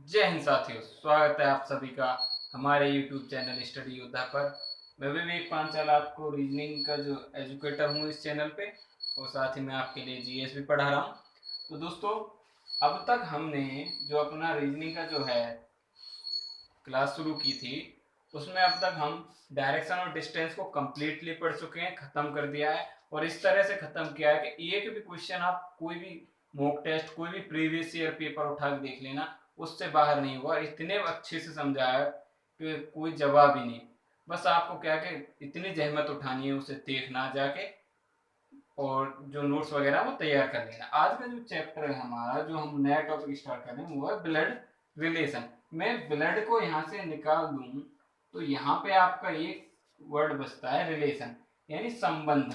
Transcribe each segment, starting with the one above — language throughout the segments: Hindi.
जय हिंद साथियों, स्वागत है आप सभी का हमारे YouTube चैनल स्टडी योद्धा पर। मैं विवेक पांचाल आपको रीजनिंग का जो एजुकेटर हूँ इस चैनल पे, और साथ ही मैं आपके लिए जीएस भी पढ़ा रहा हूँ। तो दोस्तों, अब तक हमने जो अपना रीजनिंग का जो है क्लास शुरू की थी, उसमें अब तक हम डायरेक्शन और डिस्टेंस को कम्प्लीटली पढ़ चुके हैं, ख़त्म कर दिया है। और इस तरह से ख़त्म किया है कि एक भी क्वेश्चन आप कोई भी मॉक टेस्ट, कोई भी प्रीवियस ईयर पेपर उठा के देख लेना, उससे बाहर नहीं हुआ। इतने अच्छे से समझाया कि कोई जवाब ही नहीं। बस आपको क्या कि इतनी जहमत उठानी है, उसे देखना जाके और जो नोट्स वगैरह वो तैयार कर लेना। आज का जो चैप्टर है हमारा, जो हम नया टॉपिक स्टार्ट कर रहे हैं, वो है ब्लड रिलेशन। मैं ब्लड को यहाँ से निकाल दूं तो यहाँ पे आपका एक वर्ड बचता है रिलेशन, यानी संबंध।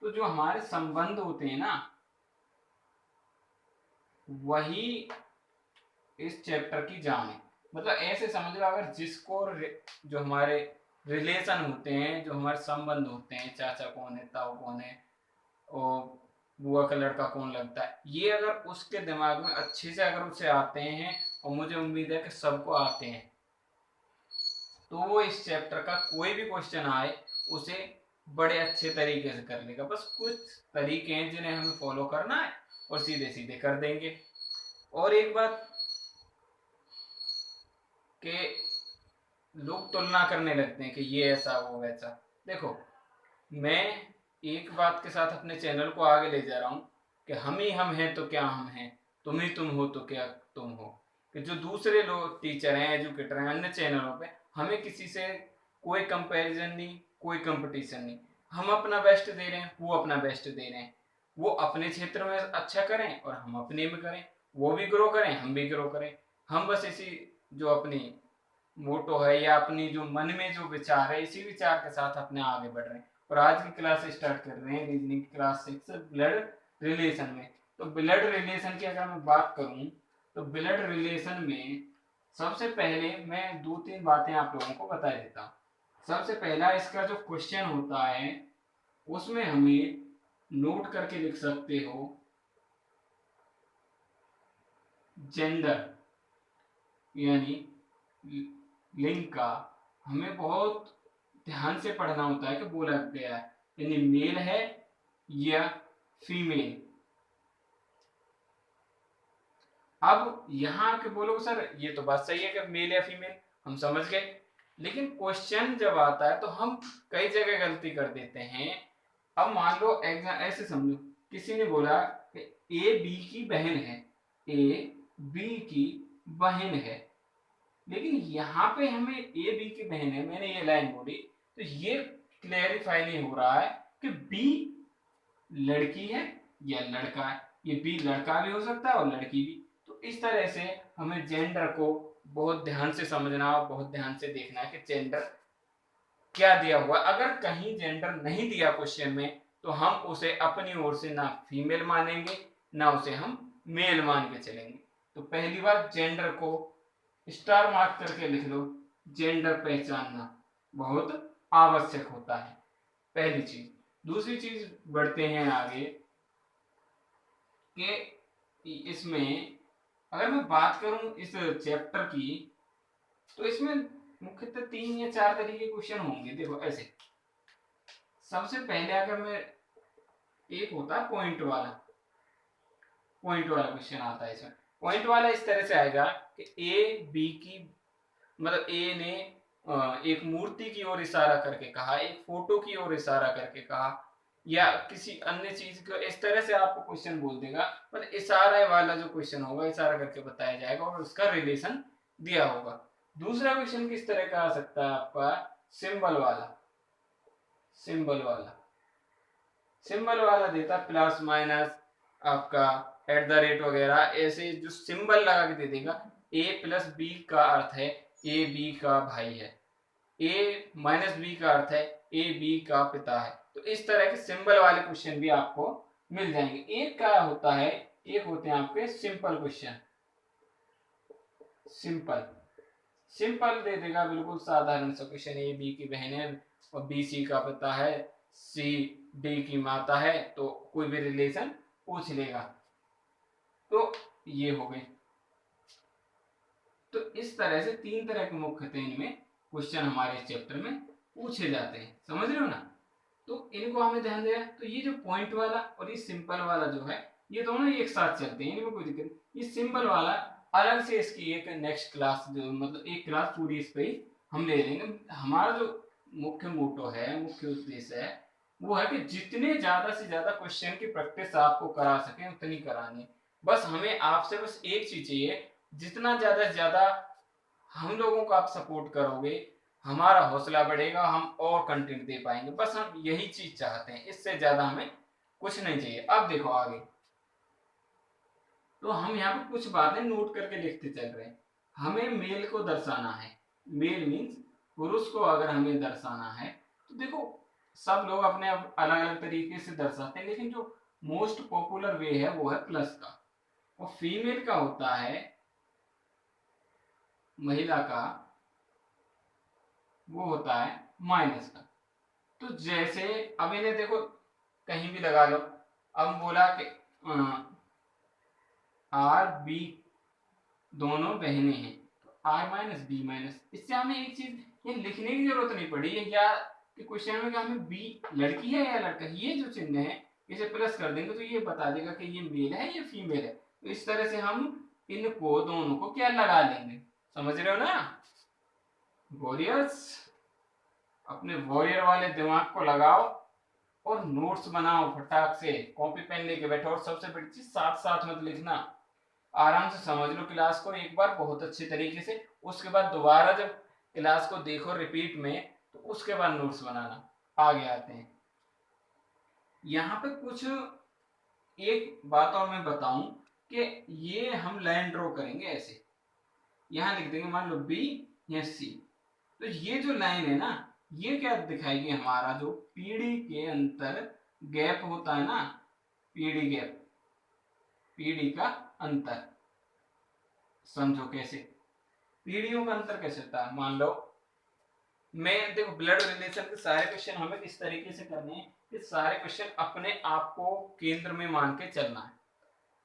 तो जो हमारे संबंध होते हैं ना, वही इस चैप्टर की जान है। मतलब ऐसे समझ लो, अगर जिसको जो हमारे रिलेशन होते हैं, जो हमारे संबंध होते हैं, चाचा कौन है, ताऊ कौन है, और बुआ का लड़का कौन लगता है, ये अगर उसके दिमाग में अच्छे से अगर उसे आते हैं, और मुझे उम्मीद है कि सबको आते हैं, तो वो इस चैप्टर का कोई भी क्वेश्चन आए उसे बड़े अच्छे तरीके से कर लेगा। बस कुछ तरीके हैं जिन्हें हमें फॉलो करना है और सीधे सीधे कर देंगे। और एक बात कि लोग तुलना करने लगते हैं कि ये ऐसा वो वैसा। देखो, मैं एक बात के साथ अपने चैनल को आगे ले जा रहा हूँ कि हम ही हम हैं तो क्या हम हैं, तुम ही तुम हो तो क्या तुम हो। कि जो दूसरे लोग टीचर हैं, एजुकेटर हैं अन्य चैनलों पे, हमें किसी से कोई कंपैरिजन नहीं, कोई कंपटीशन नहीं। हम अपना बेस्ट दे रहे हैं, वो अपना बेस्ट दे रहे हैं। वो अपने क्षेत्र में अच्छा करें और हम अपने में करें, वो भी ग्रो करें, हम भी ग्रो करें। हम बस इसी जो अपनी मोटो है या अपनी जो मन में जो विचार है, इसी विचार के साथ अपने आगे बढ़ रहे हैं। और आज की क्लास स्टार्ट कर रहे हैं रीजनिंग क्लास 6 ब्लड रिलेशन में। तो ब्लड रिलेशन की अगर मैं बात करूं, तो ब्लड रिलेशन में सबसे पहले मैं दो तीन बातें आप लोगों को बता देता हूँ। सबसे पहला, इसका जो क्वेश्चन होता है उसमें हमें नोट करके लिख सकते हो जेंडर, यानी लिंग का हमें बहुत ध्यान से पढ़ना होता है कि बोला गया है, यानी मेल है या फीमेल। अब यहाँ के बोलो सर ये तो बात सही है कि मेल या फीमेल, हम समझ गए। लेकिन क्वेश्चन जब आता है तो हम कई जगह गलती कर देते हैं। अब मान लो एग्जाम ऐसे समझो, किसी ने बोला कि ए बी की बहन है, ए बी की बहन है। लेकिन यहाँ पे हमें ए बी की बहन है, मैंने ये लाइन बोली, तो ये क्लेरिफाई नहीं हो रहा है कि बी लड़की है या लड़का है। ये बी लड़का भी हो सकता है और लड़की भी। तो इस तरह से हमें जेंडर को बहुत ध्यान से समझना और बहुत ध्यान से देखना है कि जेंडर क्या दिया हुआ। अगर कहीं जेंडर नहीं दिया क्वेश्चन में, तो हम उसे अपनी ओर से ना फीमेल मानेंगे, ना उसे हम मेल मान के चलेंगे। तो पहली बात, जेंडर को स्टार मार्क करके लिख लो। जेंडर पहचानना बहुत आवश्यक होता है, पहली चीज। दूसरी चीज, बढ़ते हैं आगे कि इसमें अगर मैं बात करूं इस चैप्टर की, तो इसमें मुख्यतः 3 या 4 तरीके के क्वेश्चन होंगे। देखो ऐसे, सबसे पहले अगर मैं, एक होता है पॉइंट वाला, पॉइंट वाला क्वेश्चन आता है इसमें। पॉइंट वाला इस तरह से आएगा कि ए बी की, मतलब ए ने एक मूर्ति की ओर इशारा करके कहा, एक फोटो की ओर इशारा करके कहा, या किसी अन्य चीज को इस तरह से आपको क्वेश्चन बोल देगा। पर इशारा वाला जो क्वेश्चन होगा, इशारा करके बताया जाएगा और उसका रिलेशन दिया होगा। दूसरा क्वेश्चन किस तरह का आ सकता है आपका, सिंबल वाला। सिंबल वाला, सिंबल वाला देता प्लस माइनस, आपका एट द रेट वगैरह, ऐसे जो सिंबल लगा के दे देगा। ए प्लस बी का अर्थ है ए बी का भाई है, ए माइनस बी का अर्थ है ए बी का पिता है। तो इस तरह के सिंबल वाले क्वेश्चन भी आपको मिल जाएंगे। एक का होता है, एक होते हैं आपके simple question. Simple, simple they देगा बिल्कुल साधारण सा क्वेश्चन, ए बी की बहन है और बी सी का पिता है, सी डी की माता है, तो कोई भी रिलेशन पूछ लेगा। तो ये हो गए। तो इस तरह से 3 तरह के मुख्यतः इनमें क्वेश्चन हमारे चैप्टर में पूछे जाते हैं, समझ रहे हो ना। तो इनको हमें ध्यान देना। तो ये जो पॉइंट वाला और ये सिंपल वाला जो है, ये दोनों एक साथ चलते हैं, इनमें कोई दिक्कत नहीं। ये सिंपल वाला अलग से इसकी एक नेक्स्ट क्लास जो मतलब एक क्लास पूरी इस पे ही हम ले लेंगे। हमारा जो मुख्य मोटो है, मुख्य उद्देश्य है, वो है कि जितने ज्यादा से ज्यादा क्वेश्चन की प्रैक्टिस आपको करा सके उतनी करानी। बस हमें आपसे बस एक चीज चाहिए, जितना ज्यादा से ज्यादा हम लोगों को आप सपोर्ट करोगे हमारा हौसला बढ़ेगा, हम और कंटेंट दे पाएंगे। बस हम यही चीज चाहते हैं, इससे ज्यादा हमें कुछ नहीं चाहिए। अब देखो आगे, तो हम यहाँ पे कुछ बातें नोट करके लिखते चल रहे हैं। हमें मेल को दर्शाना है, मेल मीन्स पुरुष को अगर हमें दर्शाना है, तो देखो सब लोग अपने अलग अलग तरीके से दर्शाते हैं, लेकिन जो मोस्ट पॉपुलर वे है वो है प्लस का, और फीमेल का होता है, महिला का वो होता है माइनस का। तो जैसे अब इन्हें देखो कहीं भी लगा लो, अब बोला कि आर बी दोनों बहनें हैं, तो आर माइनस बी माइनस। इससे हमें एक चीज ये लिखने की जरूरत नहीं पड़ी है क्या कि क्वेश्चन में, क्या हमें बी लड़की है या लड़का, ये जो चिन्ह है इसे प्लस कर देंगे तो ये बता देगा कि ये मेल है या फीमेल है। तो इस तरह से हम इनको दोनों को क्या लगा लेंगे, समझ रहे हो ना वॉरियर्स। अपने वॉरियर वाले दिमाग को लगाओ और नोट्स बनाओ फटाक से, कॉपी पेन लेके बैठो। और सबसे बड़ी चीज साथ साथ मत लिखना, आराम से समझ लो क्लास को एक बार बहुत अच्छे तरीके से, उसके बाद दोबारा जब क्लास को देखो रिपीट में तो उसके बाद नोट्स बनाना। आगे आते हैं, यहाँ पे कुछ एक बात और मैं बताऊं कि ये हम लाइन ड्रॉ करेंगे ऐसे, यहाँ लिख देंगे मान लो बी या सी। तो ये जो लाइन है ना, ये क्या दिखाएगी, हमारा जो पीढ़ी के अंतर गैप होता है ना, पीढ़ी गैप, पीढ़ी का अंतर। समझो कैसे पीढ़ियों का अंतर कैसे होता है। मान लो मैं देखो ब्लड रिलेशन के सारे क्वेश्चन हमें किस तरीके से करने हैं कि सारे क्वेश्चन अपने आप को केंद्र में मान के चलना है।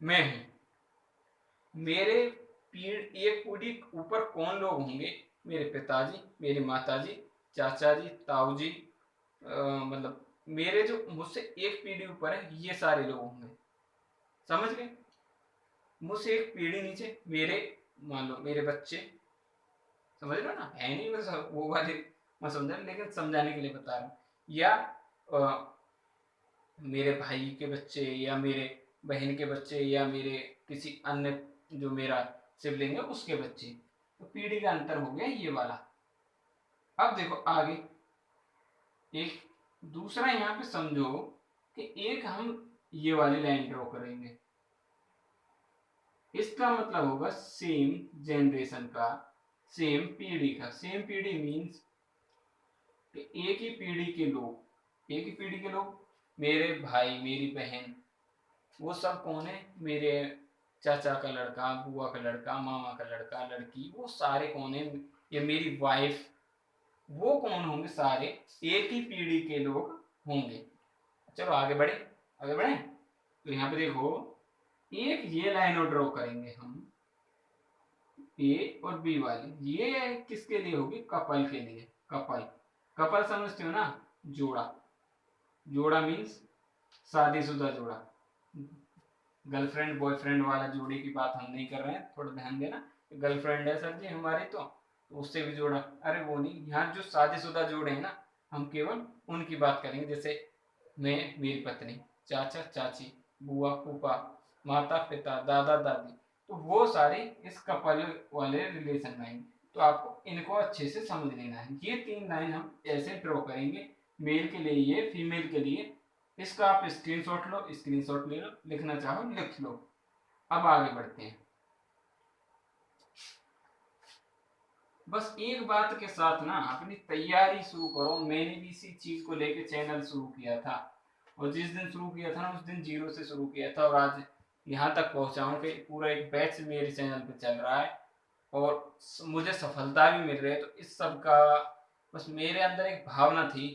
मैं हूं, मेरे एक पीढ़ी ऊपर कौन लोग होंगे, मेरे पिताजी, मेरी माताजी, चाचा जी, ताऊ जी, मतलब मेरे जो मुझसे एक पीढ़ी ऊपर है ये सारे लोग होंगे, समझ गए। मुझसे एक पीढ़ी नीचे मेरे, मान लो मेरे बच्चे, समझ रहे हो ना, है नहीं बस वो वाले मैं समझा, लेकिन समझाने के लिए बता रहा हूँ। या मेरे भाई के बच्चे या मेरे बहन के बच्चे या मेरे किसी अन्य जो मेरा सिबलिंग है उसके बच्चे, तो पीढ़ी का अंतर हो गया ये वाला। अब देखो आगे एक दूसरा यहाँ पे समझो कि एक हम ये वाली लाइन ड्रॉ करेंगे, इसका मतलब होगा सेम जनरेशन का, सेम पीढ़ी का। सेम पीढ़ी मीन्स कि एक ही पीढ़ी के लोग, एक ही पीढ़ी के लोग, मेरे भाई मेरी बहन, वो सब कौन है, मेरे चाचा का लड़का, बुआ का लड़का, मामा का लड़का लड़की, वो सारे कौन है, या मेरी वाइफ, वो कौन होंगे, सारे एक ही पीढ़ी के लोग होंगे। चलो आगे बढ़े, आगे बढ़े। तो यहाँ पे देखो एक ये लाइन और ड्रॉ करेंगे हम, ए और बी वाली। ये किसके लिए होगी, कपल के लिए। कपल, कपल समझते हो ना, जोड़ा, जोड़ा मीन्स शादीशुदा जोड़ा। गर्लफ्रेंड बॉयफ्रेंड वाला जोड़े की बात हम नहीं कर रहे हैं, थोड़ा ध्यान देना। गर्लफ्रेंड है सर जी हमारी, तो उससे भी जोड़ा, अरे वो नहीं, यहाँ जो शादीशुदा जोड़े हैं ना, हम केवल उनकी बात करेंगे। जैसे मैं, मेरी पत्नी, चाचा चाची, बुआ फूफा, माता पिता, दादा दादी, तो वो सारे इस कपल वाले रिलेशन में आएंगे। तो आपको इनको अच्छे से समझ लेना है। ये 3 लाइन हम ऐसे ड्रॉ करेंगे, मेल के लिए ये, फीमेल के लिए। इसका आप स्क्रीनशॉट लो, स्क्रीनशॉट ले लो, लिखना चाहो लिख लो। अब आगे बढ़ते हैं। बस एक बात के साथ ना अपनी तैयारी शुरू करो। मैंने भी इसी चीज को लेके चैनल शुरू किया था, और जिस दिन शुरू किया था ना उस दिन 0 से शुरू किया था, और आज यहाँ तक पहुंचा हूँ कि पूरा एक बैच मेरे चैनल पे चल रहा है और मुझे सफलता भी मिल रही है। तो इस सब का बस मेरे अंदर एक भावना थी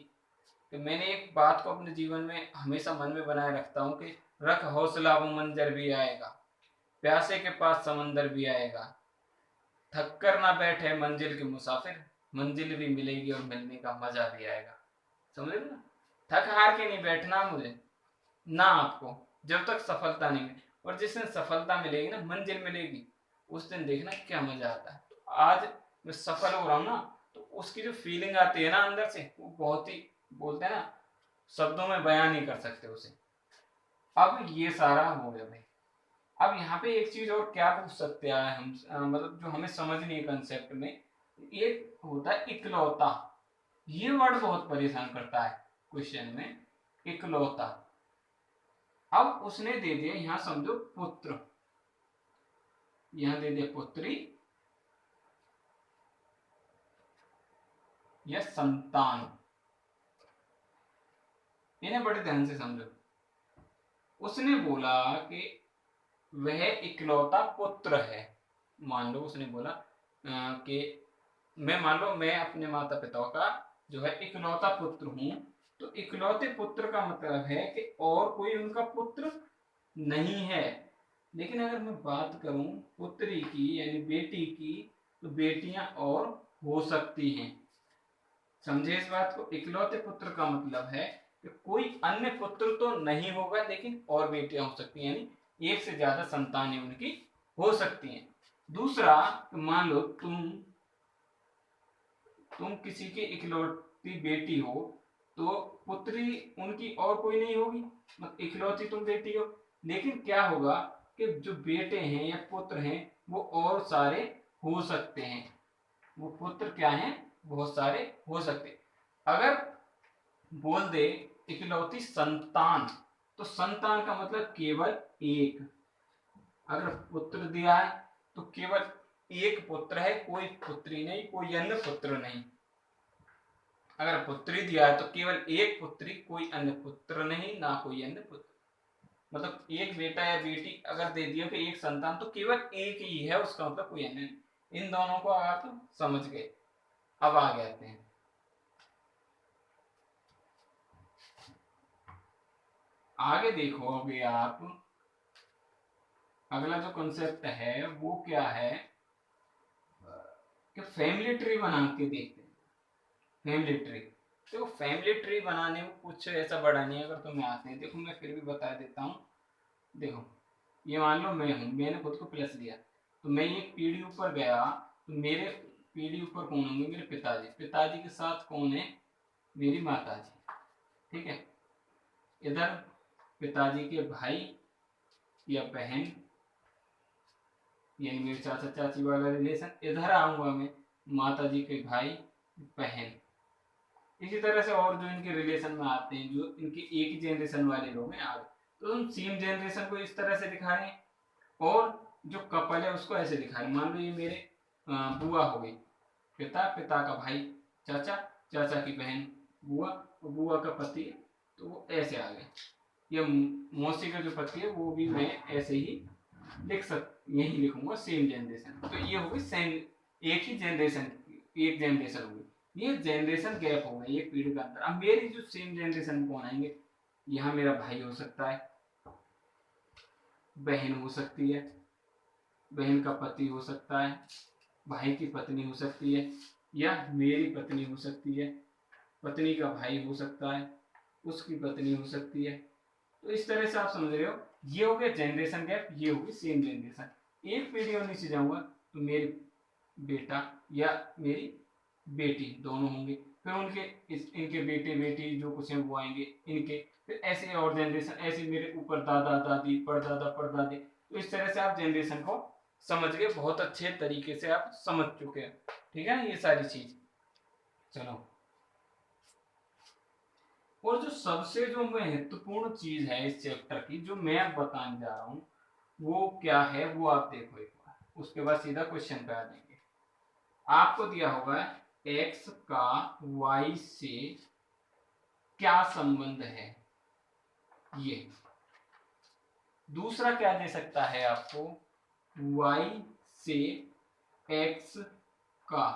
कि मैंने एक बात को अपने जीवन में हमेशा मन में बनाए रखता हूँ कि रख हौसला वो मंजर भी आएगा, प्यासे के पास समंदर भी आएगा, थक कर ना बैठे मंजिल के मुसाफिर, मंजिल भी मिलेगी और मिलने का मजा भी आएगा। समझ रहे ना, थक हार के नहीं बैठना मुझे ना आपको, जब तक सफलता नहीं मिले। और जिस दिन सफलता मिलेगी ना, मंजिल मिलेगी, उस दिन देखना क्या मजा आता है। तो आज मैं सफल हो रहा हूँ ना, तो उसकी जो फीलिंग आती है ना अंदर से, वो बहुत ही, बोलते हैं ना, शब्दों में बयान नहीं कर सकते उसे। अब ये सारा हो गया भाई। अब यहाँ पे एक चीज और क्या पूछ सकते हैं हम, मतलब जो हमें समझनी है कंसेप्ट में, एक होता है इकलौता। ये वर्ड बहुत परेशान करता है क्वेश्चन में, इकलौता। अब उसने दे दिया, यहां समझो पुत्र, यहां दे दिया पुत्री या संतान। इन्हें बड़े ध्यान से समझो। उसने बोला कि वह इकलौता पुत्र है। मान लो उसने बोला कि मान लो मैं अपने माता पिता का जो है इकलौता पुत्र हूं। तो इकलौते पुत्र का मतलब है कि और कोई उनका पुत्र नहीं है। लेकिन अगर मैं बात करूं पुत्री की यानी बेटी की, तो बेटियां और हो सकती हैं। समझे इस बात को? इकलौते पुत्र का मतलब है कि कोई अन्य पुत्र तो नहीं होगा, लेकिन और बेटियां हो सकती हैं, यानी एक से ज्यादा संतानें उनकी हो सकती हैं। दूसरा, मान लो तुम किसी की इकलौती बेटी हो, तो पुत्री उनकी और कोई नहीं होगी, मतलब इकलौती तुम बेटी हो। लेकिन क्या होगा कि जो बेटे हैं या पुत्र हैं वो और सारे हो सकते हैं। वो पुत्र क्या हैं, बहुत सारे हो सकते। अगर बोल दे इकलौती संतान, तो संतान का मतलब केवल एक। अगर पुत्र दिया है तो केवल एक पुत्र है, कोई पुत्री नहीं, कोई अन्य पुत्र नहीं। अगर पुत्री दिया है तो केवल एक पुत्री, कोई अन्य पुत्र नहीं, ना कोई अन्य पुत्र। मतलब एक बेटा या बेटी अगर दे दिया कि एक संतान, तो केवल एक ही है, उसका मतलब कोई अन्य नहीं। इन दोनों को आप समझ गए। अब आगे आते हैं, आगे देखोगे आप, अगला जो कंसेप्ट है वो क्या है कि फैमिली ट्री बना के देखते हैं। फैमिली ट्री, देखो फैमिली ट्री बनाने में कुछ ऐसा बड़ा नहीं है, अगर तुम्हें आते हैं। देखो मैं फिर भी बता देता हूँ। देखो ये मान लो मैं हूँ, मैंने खुद को प्लस लिया, तो मैं एक पीढ़ी ऊपर गया, तो मेरे पीढ़ी ऊपर कौन होंगे, मेरे पिताजी। पिताजी के साथ कौन है, मेरी माता जी। ठीक है, इधर पिताजी के भाई या बहन, यानी मेरे चाचा चाची वाला रिलेशन। इधर आऊंगा मैं, माता जी के भाई बहन। इसी तरह से और जो इनके रिलेशन में आते हैं, जो इनके एक ही जनरेशन वाले लोग हैं आगे, तो हम सेम जनरेशन को इस तरह से दिखा रहे हैं। और जो कपल है उसको ऐसे दिखा रहे हैं। मान लो ये मेरे बुआ हो गई, पिता, पिता का भाई चाचा, चाचा की बहन बुआ, और बुआ का पति, तो वो ऐसे आ गए। या मौसी का जो पति है वो भी मैं ऐसे ही लिख यही लिखूंगा, सेम जनरेशन। तो ये होगी सेम, एक ही जनरेशन, एक जनरेशन होगी। ये जनरेशन गैप हो गई एक पीढ़ी का अंतर। अब मेरी जो सेम जनरेशन में कौन आएंगे, यहाँ मेरा भाई हो सकता है, बहन हो सकती है, बहन का पति हो सकता है, भाई की पत्नी हो सकती है, या मेरी पत्नी हो सकती है, पत्नी का भाई हो सकता है, उसकी पत्नी हो सकती है। तो इस तरह से आप समझ रहे हो, ये हो गया जनरेशन गैप, ये होगी सेम जनरेशन। एक पीढ़ी और नीचे जाऊंगा तो मेरे बेटा या मेरी बेटी दोनों होंगे, फिर उनके इनके बेटे बेटी जो कुछ है वो आएंगे इनके, फिर ऐसे और जनरेशन, ऐसे मेरे ऊपर दादा दादी परदादा परदादी। तो इस तरह से आप जनरेशन को समझ गए, बहुत अच्छे तरीके से आप समझ चुके हैं। ठीक है ना ये सारी चीज। चलो, और जो सबसे जो महत्वपूर्ण चीज है इस चैप्टर की, जो मैं अब बताने जा रहा हूं, वो क्या है वो आप देखो एक बार, उसके बाद सीधा क्वेश्चन पे आ जाएंगे। आपको दिया होगा x का y से क्या संबंध है, ये। दूसरा क्या दे सकता है आपको, y से x का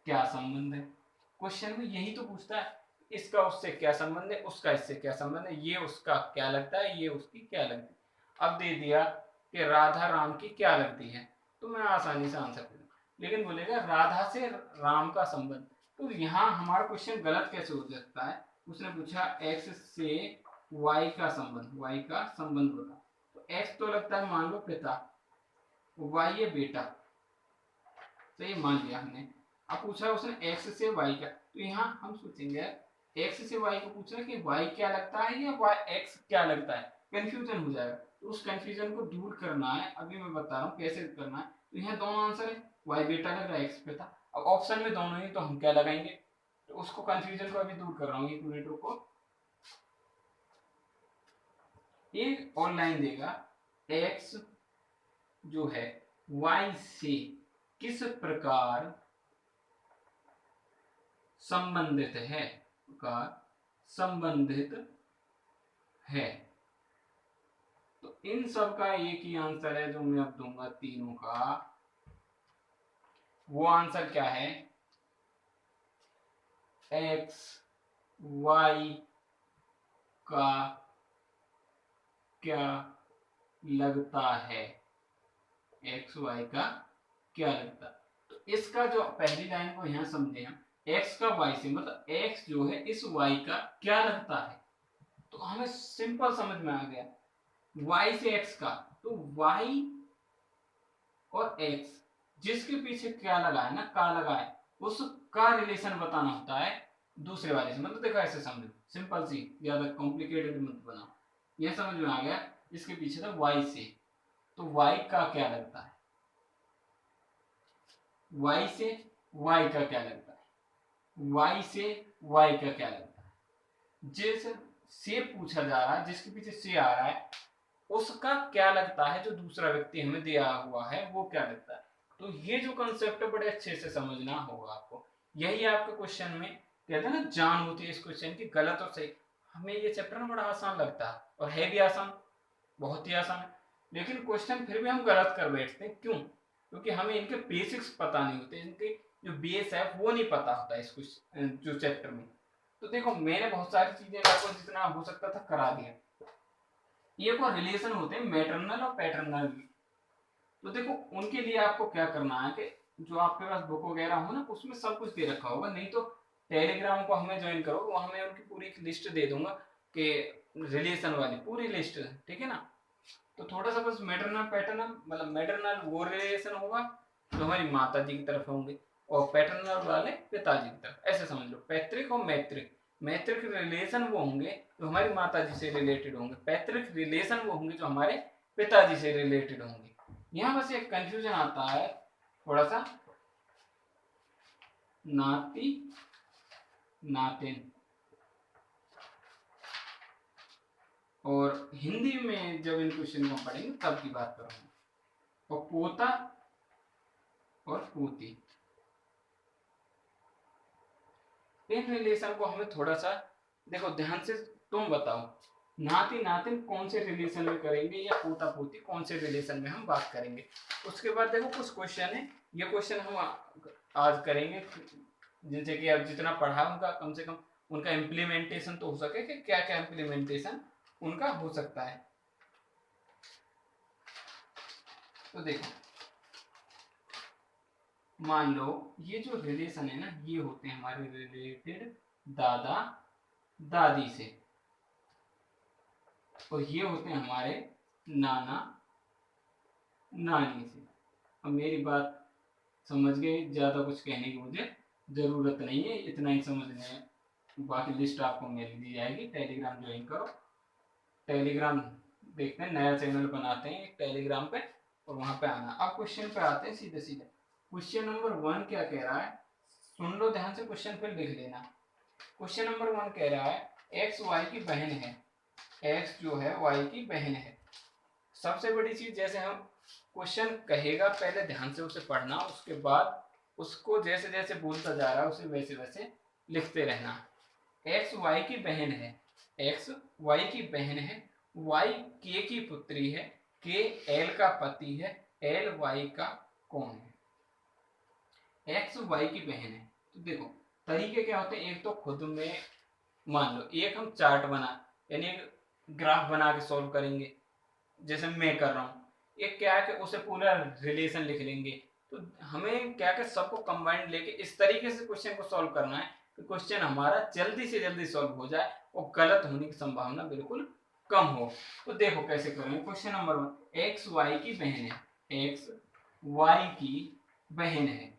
क्या संबंध है। क्वेश्चन में यही तो पूछता है, इसका उससे क्या संबंध है, उसका इससे क्या संबंध है, ये उसका क्या लगता है, ये उसकी क्या लगती है। अब दे दिया कि राधा राम की क्या लगती है, तो मैं आसानी से आंसर कर दूंगा। लेकिन बोलेगा राधा से राम का संबंध, तो यहाँ हमारा क्वेश्चन गलत कैसे हो सकता है। उसने पूछा x से y का संबंध, y का संबंध बता, तो x तो लगता है मान लो पिता, y है बेटा, तो ये मान लिया हमने। अब पूछा उसने x से y का, तो यहाँ हम सोचेंगे x से y को पूछना कि y क्या लगता है या y x क्या लगता है, कंफ्यूजन हो जाएगा। तो उस कंफ्यूजन को दूर करना है, अभी मैं बता रहा हूँ कैसे करना है। तो यहाँ दोनों आंसर है, y बेटा लग रहा है, x पिता। अब ऑप्शन में दोनों ही, तो हम क्या लगाएंगे, तो उसको कंफ्यूजन को अभी दूर कर रहा हूँ, एक मिनट रुको। एक और लाइन देगा, x जो है y से किस प्रकार संबंधित है, संबंधित है। तो इन सब का एक ही आंसर है जो मैं अब दूंगा तीनों का। वो आंसर क्या है, x y का क्या लगता है, x y का क्या लगता है। तो इसका जो पहली लाइन को यहाँ समझे हम, x का y से मतलब x जो है इस y का क्या लगता है, तो हमें सिंपल समझ में आ गया। y से x का, तो y और x जिसके पीछे क्या लगा है ना, का लगा है, उसका रिलेशन बताना होता है दूसरे वाले से। मतलब देखो ऐसे समझो, सिंपल सी, ज्यादा कॉम्प्लिकेटेड मत बनाओ, यह समझ में आ गया। इसके पीछे था y से, तो y का क्या लगता है, y से y का क्या लगता है, y से y का क्या लगता है। जिस से पूछा जा रहा है, जिसके पीछे से आ रहा है, उसका क्या लगता है, जो दूसरा व्यक्ति हमें दिया हुआ है वो क्या लगता है। तो ये जो कंसेप्ट है बड़े अच्छे से समझना होगा आपको। यही आपके क्वेश्चन में कहते हैं ना, जान होती है इस क्वेश्चन की, गलत और सही। हमें ये चैप्टर बड़ा आसान लगता है, और है भी आसान, बहुत ही आसान है। लेकिन क्वेश्चन फिर भी हम गलत कर बैठते हैं, क्यों, क्योंकि हमें इनके बेसिक्स पता नहीं होते, इनके जो बेस है वो नहीं पता होता इस जो चैप्टर में। तो देखो मैंने बहुत सारी चीजें आपको जितना हो सकता था करा दिया। ये को रिलेशन होते हैं मैटरनल और पैटर्नल। तो देखो उनके लिए आपको क्या करना है कि जो आपके पास बुक वगैरह हो ना, उसमें सब कुछ दे रखा होगा। नहीं तो टेलीग्राम को हमें ज्वाइन करो, वहां मैं उनकी पूरी लिस्ट दे दूंगा कि रिलेशन वाली पूरी लिस्ट, ठीक है ना। तो थोड़ा सा बस मैटरनल पैटर्नल, मतलब मैटरनल वो रिलेशन होगा जो हमारी माता जी की तरफ होंगे, और पैटर्नल वाले पिताजी की तरफ, ऐसे समझ लो। पैतृक और मैत्रिक, मैत्रिक रिलेशन वो होंगे जो हमारी माता जी से रिलेटेड होंगे, पैतृक रिलेशन वो होंगे जो हमारे पिताजी से रिलेटेड होंगे। यहाँ बस एक कंफ्यूजन आता है थोड़ा सा, नाती नातिन, और हिंदी में जब इन क्वेश्चन को पढ़ेंगे तब की बात करूंगा। और पोता और पोती, इन रिलेशन को हमें थोड़ा सा देखो ध्यान से, तुम बताओ नाती नातिन कौन से रिलेशन में करेंगे, या पोता पोती कौन से रिलेशन में हम बात करेंगे। उसके बाद देखो कुछ क्वेश्चन है, ये क्वेश्चन हम आज करेंगे, जिनसे कि अब जितना पढ़ा उनका कम से कम उनका इम्प्लीमेंटेशन तो हो सके, कि क्या क्या इम्प्लीमेंटेशन उनका हो सकता है। तो देखो मान लो ये जो रिलेशन है ना, ये होते हैं हमारे रिलेटेड दादा दादी से, और ये होते हैं हमारे नाना नानी से। अब मेरी बात समझ गए, ज़्यादा कुछ कहने की मुझे ज़रूरत नहीं है, इतना ही समझने है। बाकी लिस्ट आपको मिल दी जाएगी, टेलीग्राम ज्वाइन करो। टेलीग्राम देखते हैं, नया चैनल बनाते हैं एक टेलीग्राम पे, और वहाँ पे आना। अब क्वेश्चन पे आते हैं सीधे सीधे। क्वेश्चन नंबर 1 क्या कह रहा है, सुन लो ध्यान से, क्वेश्चन पे लिख लेना। क्वेश्चन नंबर 1 कह रहा है एक्स वाई की बहन है, एक्स जो है वाई की बहन है। सबसे बड़ी चीज, जैसे हम क्वेश्चन कहेगा पहले ध्यान से उसे पढ़ना, उसके बाद उसको जैसे जैसे बोलता जा रहा है उसे वैसे वैसे लिखते रहना। एक्स वाई की बहन है, एक्स वाई की बहन है, वाई के की पुत्री है, के एल का पति है, एल वाई का कौन है। एक्स वाई की बहन है, तो देखो तरीके क्या होते हैं। एक तो खुद में मान लो, एक हम चार्ट बना, यानी एक ग्राफ बना के सॉल्व करेंगे, जैसे मैं कर रहा हूँ। एक क्या है कि उसे पूरा रिलेशन लिख लेंगे। तो हमें क्या कि सबको कंबाइंड लेके इस तरीके से क्वेश्चन को सॉल्व करना है कि क्वेश्चन हमारा जल्दी से जल्दी सॉल्व हो जाए और गलत होने की संभावना बिल्कुल कम हो। तो देखो कैसे करेंगे। क्वेश्चन नंबर 1, एक्स वाई की बहन है, एक्स वाई की बहन है,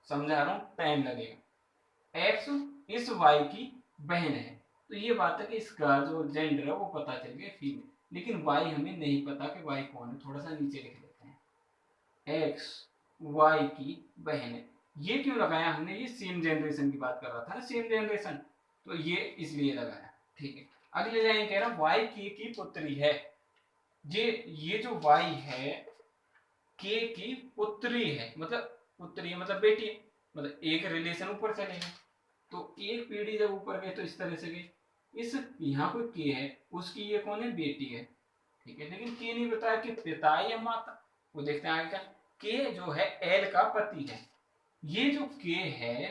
समझा रहा हूँ, टाइम लगेगा। एक्स इस वाई की बहन है, तो ये बात है कि इसका जो जेंडर है वो पता चल गया फीमेल, लेकिन वाई हमें नहीं पता कि वाई कौन है। थोड़ा सा नीचे लिख लेते हैं, एक्स वाई की बहन है। ये क्यों लगाया हमने, ये सेम जनरेशन की बात कर रहा था ना, सेम जनरेशन, तो ये इसलिए लगाया। ठीक है, अगले लाइन कह रहा वाई की पुत्री है। ये जो वाई है के की पुत्री है, मतलब पुत्री है मतलब बेटी है, मतलब एक रिलेशन ऊपर चलेगा। तो एक पीढ़ी जब ऊपर गए तो इस तरह से गई। इस यहाँ कोई के है, उसकी ये कौन है, बेटी है। ठीक है, लेकिन के नहीं बताया कि पिता या माता। वो देखते हैं आगे क्या, के जो है एल का पति है। ये जो के है,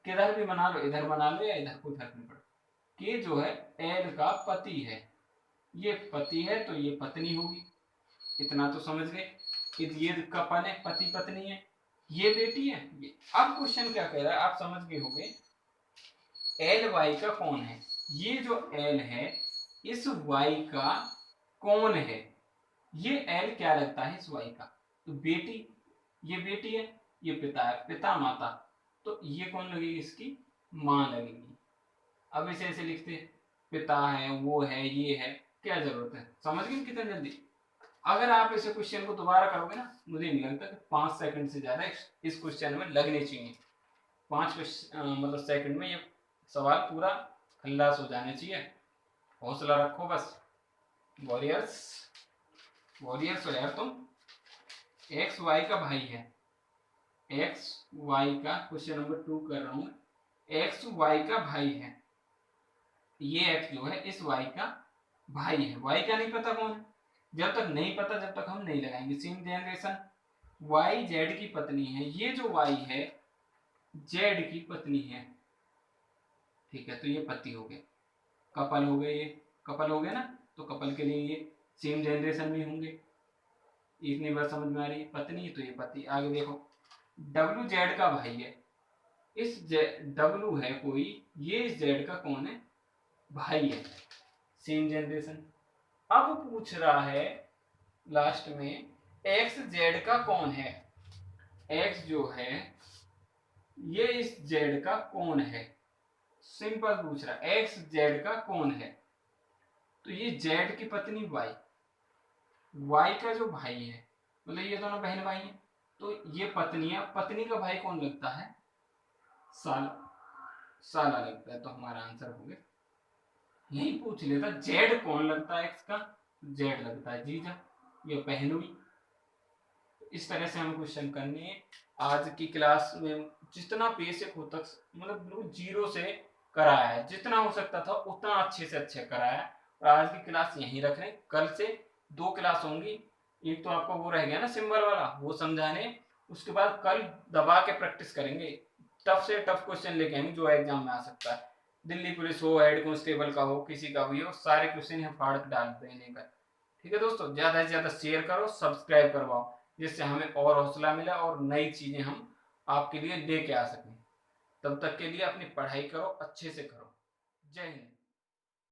किधर भी बना लो, इधर बना लो या इधर, कोई फर्क नहीं पड़ता। के जो है एल का पति है, ये पति है तो ये पत्नी होगी, इतना तो समझ गए। ये कपल है, पति पत्नी है, ये बेटी है ये। अब क्वेश्चन क्या कह रहा है आप समझ गए होंगे, एल वाई का कौन है। ये जो एल है इस वाई का कौन है, ये एल क्या लगता है इस वाई का, तो बेटी, ये बेटी है, ये पिता है, पिता माता, तो ये कौन लगेगी, इसकी मां लगेगी। अब इसे ऐसे लिखते, पिता है, वो है, ये है, क्या जरूरत है, समझ गए कितने जल्दी। अगर आप इसे क्वेश्चन को दोबारा करोगे ना, मुझे नहीं लगता कि 5 सेकंड से ज्यादा इस क्वेश्चन में लगने चाहिए। 5 मतलब सेकंड में ये सवाल पूरा खल्लास हो जाने चाहिए। हौसला रखो बस, वॉरियर्स, वॉरियर्स हो यार तुम। एक्स वाई का भाई है, एक्स वाई का, क्वेश्चन नंबर 2 कर रहा हूं, एक्स वाई का भाई है। ये एक्स जो है इस वाई का भाई है। वाई का नहीं पता कौन है, जब तक नहीं पता जब तक हम नहीं लगाएंगे। सेम जनरेशन, वाई जेड की पत्नी है, ये जो वाई है जेड की पत्नी है। ठीक है, तो ये पति हो गए, कपल हो गए, ये कपल हो गए ना, तो कपल के लिए ये सेम जनरेशन में होंगे। इतनी बात समझ में आ रही है, पत्नी तो ये पति। आगे देखो, डब्ल्यू जेड का भाई है, इस डब्ल्यू है कोई, ये इस जेड का कौन है, भाई है, सेम जनरेशन। अब पूछ रहा है लास्ट में, एक्स जेड का कौन है, एक्स जो है ये इस जेड का कौन है, सिंपल पूछ रहा है, एक्स जेड का कौन है, तो ये जेड की पत्नी वाई, वाई का जो भाई है, मतलब ये दोनों बहन भाई हैं, तो ये पत्नियां, पत्नी का भाई कौन लगता है, साला, साला लगता है, तो हमारा आंसर हो गया। यही पूछ लेता जेड कौन लगता है एक्स का, जेड लगता है जीजा, ये बहन हुई। इस तरह से हम क्वेश्चन करने आज की क्लास में जितना बेसिक हो तक, मतलब 0 से कराया है, जितना हो सकता था उतना अच्छे से अच्छे कराया है। और आज की क्लास यहीं रख रहे हैं, कल से 2 क्लास होंगी। एक तो आपको वो रह गया ना सिंबल वाला, वो समझाने, उसके बाद कल दबा के प्रैक्टिस करेंगे, टफ से टफ क्वेश्चन लेके आएंगे जो एग्जाम में आ सकता है। दिल्ली पुलिस हो, हेड कांस्टेबल का हो, किसी का भी हो, सारे क्वेश्चन हम फाड़ के डाल देने का। ठीक है दोस्तों, ज्यादा से ज्यादा शेयर करो, सब्सक्राइब करवाओ, जिससे हमें और हौसला मिला और नई चीजें हम आपके लिए लेके आ सकें। तब तक के लिए अपनी पढ़ाई करो, अच्छे से करो। जय हिंद।